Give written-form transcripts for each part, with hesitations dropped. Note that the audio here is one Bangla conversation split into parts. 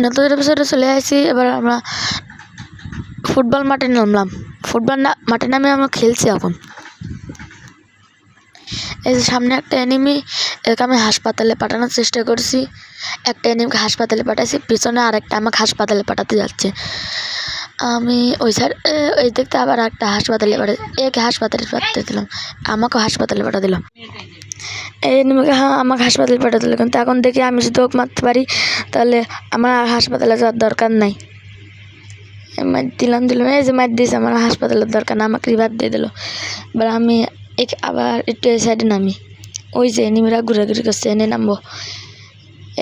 নতুন এপিসোডে চলে আসছি। এবার আমরা ফুটবল মাঠে নামলাম। মাঠে নামে আমরা খেলছি এখন। এই যে সামনে একটা এনিমি, একে আমি হাসপাতালে পাঠানোর চেষ্টা করছি। একটা এনিমিকে হাসপাতালে পাঠাইছি, পিছনে আরেকটা আমাকে হাসপাতালে পাঠাতে যাচ্ছে। আমি ওই সাইড ওই দেখতে আবার একটা হাসপাতালে একে হাসপাতালে পাঠাতে দিলাম, আমাকেও হাসপাতালে পাঠা দিল। এই এনিমিকে আমাকে হাসপাতালে পাঠা দিল, কিন্তু এখন দেখি আমি যদি ওকে মারতে পারি তাহলে আমার আর হাসপাতালে যাওয়ার দরকার নাই। দিলাম এই যে মার দিয়েছে, আমার হাসপাতালের দরকার না, আমাকে রিভাইভ দিয়ে দিল। এবার আমি আবার একটু এই সাইডে নামি। ওই যে এনিমিরা ঘুরাঘুরি করছে, এনে নামবো।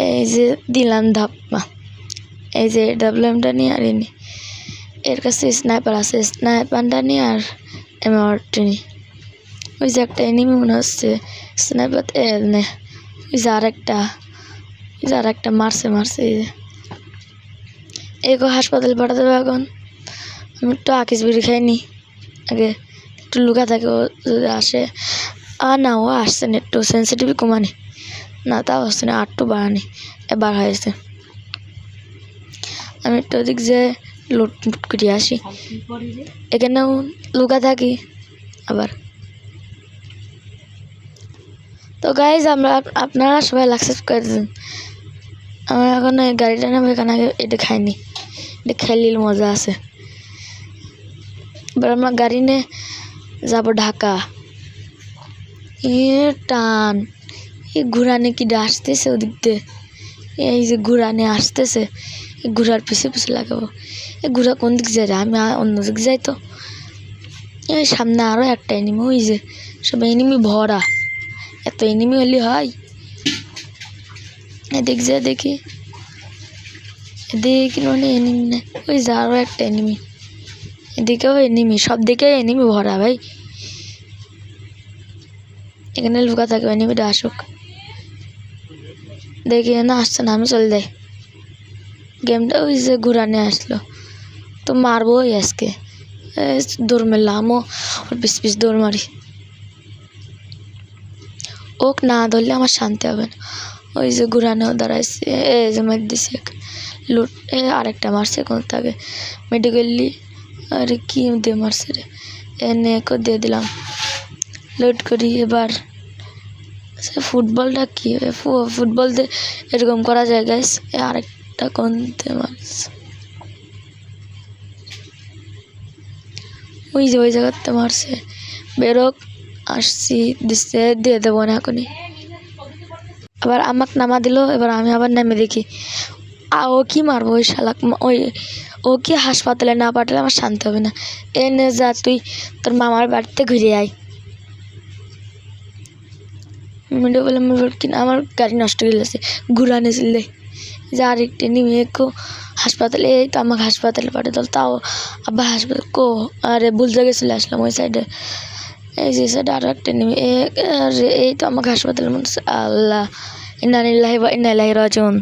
এই যে দিলাম ধাপ্পা। এই যে ডাব্লিউএমটা নিয়ে আর এর কাছে স্নাইপার আছে, স্নাইপারটা নিয়ে আর এমআরটি নিয়ে। ওই যে একটা এনিমি মনে হচ্ছে স্নাইপার, ওই যে আরেকটা মারছে এগো হাসপাতালে পাঠাতে হবে। এখন আমি একটু আকিস বিড়ি খাইনি, আগে একটু লুকা থাকে, ও যদি আসে। না, ও আসছে না, একটু সেন্সিটিভ কমানি না, তাও আসছে না, একটু বাড়ানি এবার হয়েছে। আমি একটু ওদিক যে লুট করে আসি, এখানেও লুকা থাকি আবার। তো গাইজ আপনারা সবাই সাবস্ক্রাইব করে দিন। আমার এখন এই গাড়িটা নামে এখানে আগে এটা খাইনি, এটা খেলিল মজা আছে। এবার আমরা গাড়ি নিয়ে যাবো ঢাকা। টান এই ঘুরানে কি আসতেছে ওদিক দিয়ে, এই যে ঘুরানে আসতেছে, এই ঘুরার পিছিয়ে লাগাবো। এই ঘুরা কোন দিক যায় রে, আমি অন্য দিক যাই। তো এই সামনে আরও একটা এনিমি, ওই যে সব এনিমি ভরা, এত এনিমি হলে হয়। এদিক যায় দেখি, এদিকে মানে এনিমি না, ওই যে আরও একটা এনিমি, এদিকেও এনিমি, সব দিকে এনিমি ভরা ভাই। এখানে লুকা থাকবে, এনিমিটা আসুক। দেখি না আসছে না, আমি চলে যাই। গেমটা ওই যে ঘুরানে আসলো, তো মারবো আজকে। দৌড় মারলাম, ওর পিস দৌড় মারি। ওক না ধরলে আমার শান্তি হবে না। ওই যে ঘুরানেও দাঁড়াইছে, এই যে মার দিছে লুট। আরেকটা মারছে কোন তাকে মেডিকেলি, আরে কি দিয়ে মারছে রে, এনে দিয়ে দিলাম লুট করি। এবার ফুটবলটা কি, ফুটবল দিয়ে এরকম করা যায় গাইস। আরেকটা কোন দিয়ে মারছে, ওই যে ওই জায়গাতে মারছে। বেরোক, আসছি, দিচ্ছে, দিয়ে দেবো না এখনই। আবার আমাকে নামা দিল, এবার আমি আবার নেমে দেখি ও কি মারবো, ওই শালাক, ও কি হাসপাতালে না পাঠালে আমার শান্তি হবে না। এনে যা, তুই তোর মামার বাড়িতে ঘুরে আয়। মিডিও বলে কিনা আমার গাড়ি নষ্ট হয়ে গেছে, ঘুরানে ছিলে যে আরেকটা নিয়ে একটু হাসপাতালে, এই তো আমাকে হাসপাতালে পাঠিয়ে দিল। তাও আবার হাসপাতাল আরে ভুল জায়গায় চলে আসলাম, ওই সাইডে। এই যে সাইডে আরও একটা নেমে, এই তো আমাকে হাসপাতালের মধ্যে। আল্লাহ, ইন্না লিল্লাহি ওয়া ইন্না ইলাইহি রাজিউন।